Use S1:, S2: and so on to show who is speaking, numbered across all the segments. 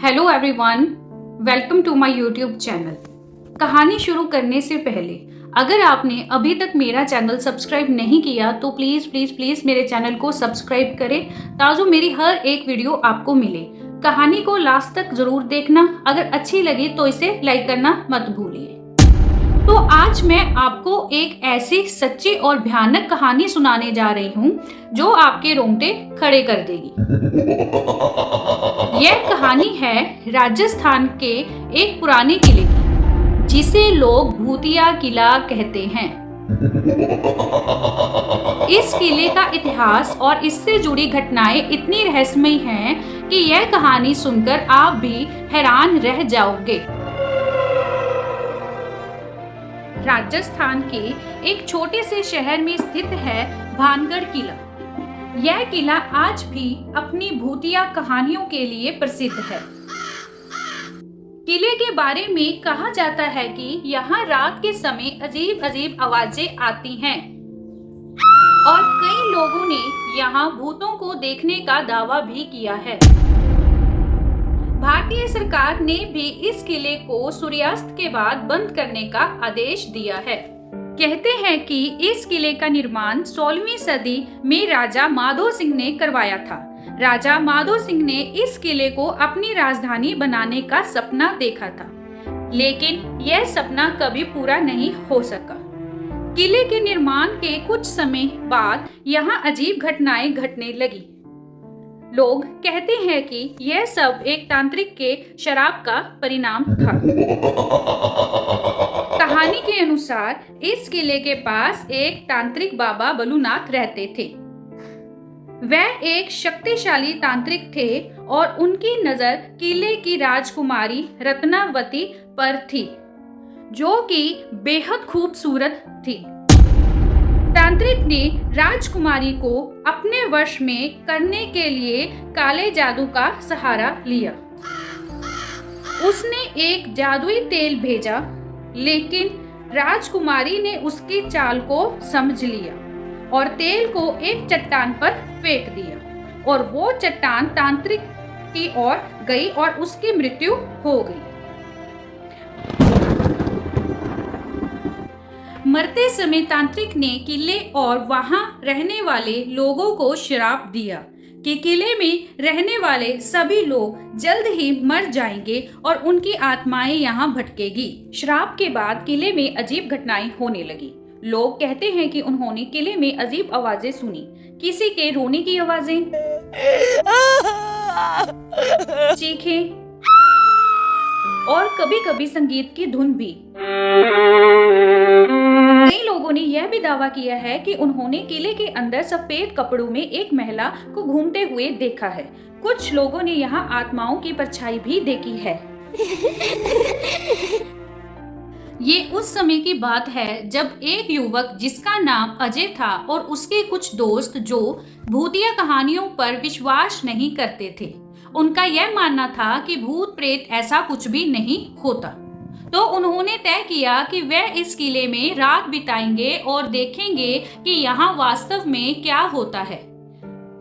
S1: Hello everyone, welcome to my YouTube channel. कहानी शुरू करने से पहले अगर आपने अभी तक मेरा चैनल सब्सक्राइब नहीं किया तो प्लीज़ प्लीज़ प्लीज़ मेरे चैनल को सब्सक्राइब करें ताकि मेरी हर एक वीडियो आपको मिले। कहानी को लास्ट तक ज़रूर देखना, अगर अच्छी लगी तो इसे लाइक करना मत भूलिए। तो आज मैं आपको एक ऐसी सच्ची और भयानक कहानी सुनाने जा रही हूँ जो आपके रोंगटे खड़े कर देगी। यह कहानी है राजस्थान के एक पुराने किले की, जिसे लोग भूतिया किला कहते हैं। इस किले का इतिहास और इससे जुड़ी घटनाएं इतनी रहस्यमयी हैं कि यह कहानी सुनकर आप भी हैरान रह जाओगे। राजस्थान के एक छोटे से शहर में स्थित है भानगढ़ किला। यह किला आज भी अपनी भूतिया कहानियों के लिए प्रसिद्ध है। किले के बारे में कहा जाता है कि यहाँ रात के समय अजीब अजीब आवाजें आती हैं और कई लोगों ने यहाँ भूतों को देखने का दावा भी किया है। भारतीय सरकार ने भी इस किले को सूर्यास्त के बाद बंद करने का आदेश दिया है। कहते हैं कि इस किले का निर्माण 16वीं सदी में राजा माधो सिंह ने करवाया था। राजा माधो सिंह ने इस किले को अपनी राजधानी बनाने का सपना देखा था, लेकिन यह सपना कभी पूरा नहीं हो सका। किले के निर्माण के कुछ समय बाद यहाँ अजीब घटनाएं घटने लगी। लोग कहते हैं कि यह सब एक तांत्रिक के शराब का परिणाम था। कहानी के अनुसार इस किले के पास एक तांत्रिक बाबा बलूनाथ रहते थे। वह एक शक्तिशाली तांत्रिक थे और उनकी नजर किले की राजकुमारी रत्नावती पर थी, जो कि बेहद खूबसूरत थी। तांत्रिक ने राजकुमारी को अपने वश में करने के लिए काले जादू का सहारा लिया। उसने एक जादुई तेल भेजा, लेकिन राजकुमारी ने उसकी चाल को समझ लिया और तेल को एक चट्टान पर फेंक दिया और वो चट्टान तांत्रिक की ओर गई और उसकी मृत्यु हो गई। मरते समय तांत्रिक ने किले और वहां रहने वाले लोगों को श्राप दिया कि किले में रहने वाले सभी लोग जल्द ही मर जाएंगे और उनकी आत्माएं यहाँ भटकेगी। श्राप के बाद किले में अजीब घटनाएं होने लगी। लोग कहते हैं कि उन्होंने किले में अजीब आवाजें सुनी, किसी के रोने की आवाजें, चीखें और कभी-कभी संगीत की धुन भी। कई लोगों ने यह भी दावा किया है कि उन्होंने किले के अंदर सफेद कपड़ों में एक महिला को घूमते हुए देखा है। कुछ लोगों ने यहाँ आत्माओं की परछाई भी देखी है। ये उस समय की बात है जब एक युवक जिसका नाम अजय था और उसके कुछ दोस्त जो भूतिया कहानियों पर विश्वास नहीं करते थे, उनका यह मानना था कि भूत प्रेत ऐसा कुछ भी नहीं होता। तो उन्होंने तय किया कि वह इस किले में रात बिताएंगे और देखेंगे कि यहाँ वास्तव में क्या होता है।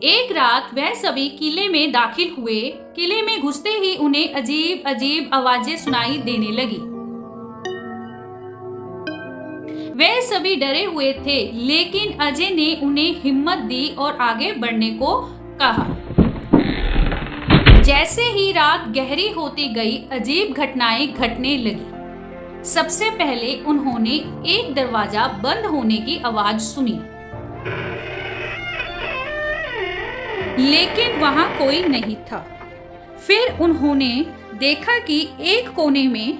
S1: एक रात वह सभी किले में दाखिल हुए। किले में घुसते ही उन्हें अजीब अजीब आवाजें सुनाई देने लगी। वे सभी डरे हुए थे, लेकिन अजय ने उन्हें हिम्मत दी और आगे बढ़ने को कहा। जैसे ही रात गहरी होती गई, अजीब घटनाएं घटने लगी। सबसे पहले उन्होंने एक दरवाजा बंद होने की आवाज सुनी, लेकिन वहां कोई नहीं था। फिर उन्होंने देखा कि एक कोने में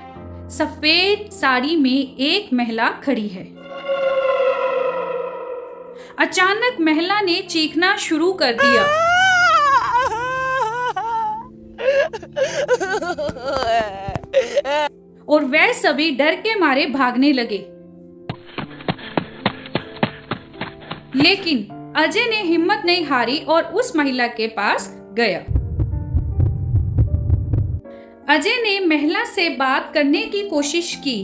S1: सफेद साड़ी में एक महिला खड़ी है। अचानक महिला ने चीखना शुरू कर दिया और वह सभी डर के मारे भागने लगे। लेकिन अजय ने हिम्मत नहीं हारी और उस महिला के पास गया। अजय ने महिला से बात करने की कोशिश की।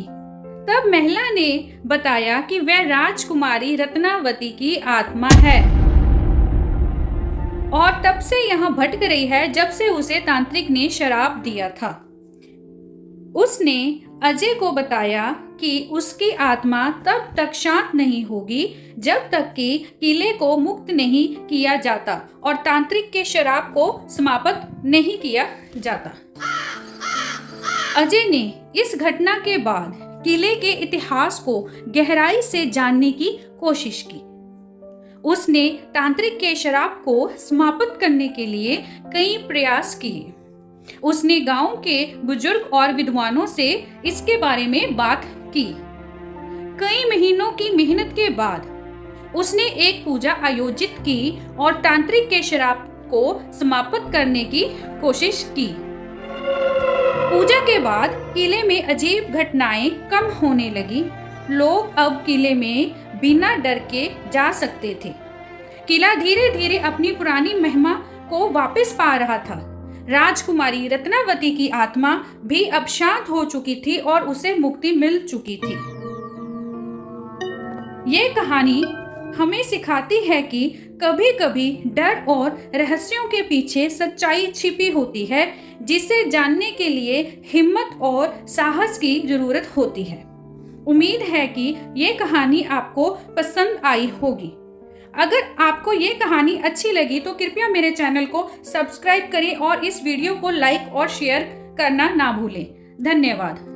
S1: तब महिला ने बताया कि वह राजकुमारी रत्नावती की आत्मा है। और तब से यहाँ भटक रही है जब से उसे तांत्रिक ने शराप दिया था। उसने अजय को बताया कि उसकी आत्मा तब तक शांत नहीं होगी जब तक कि किले को मुक्त नहीं किया जाता और तांत्रिक के शराप को समाप्त नहीं किया जाता। अजय ने इस घटना के बाद किले के इतिहास को गहराई से जानने की कोशिश की। उसने तांत्रिक के शराप को समाप्त करने के लिए कई प्रयास किए। उसने गांव के बुजुर्ग और विद्वानों से इसके बारे में बात की। कई महीनों की मेहनत के बाद उसने एक पूजा आयोजित की और तांत्रिक के शराप को समाप्त करने की कोशिश की। पूजा के बाद किले में अजीब घटनाएं कम होने लगी। लोग अब किले में बिना डर के जा सकते थे। किला धीरे धीरे अपनी पुरानी महिमा को वापस पा रहा था। राजकुमारी रत्नावती की आत्मा भी अब शांत हो चुकी थी और उसे मुक्ति मिल चुकी थी। ये कहानी हमें सिखाती है कि कभी-कभी डर और रहस्यों के पीछे सच्चाई छिपी होती है, जिसे जानने के लिए हिम्मत और साहस की जरूरत होती है। उम्मीद है कि ये कहानी आपको पसंद आई होगी। अगर आपको ये कहानी अच्छी लगी तो कृपया मेरे चैनल को सब्सक्राइब करें और इस वीडियो को लाइक और शेयर करना ना भूलें। धन्यवाद।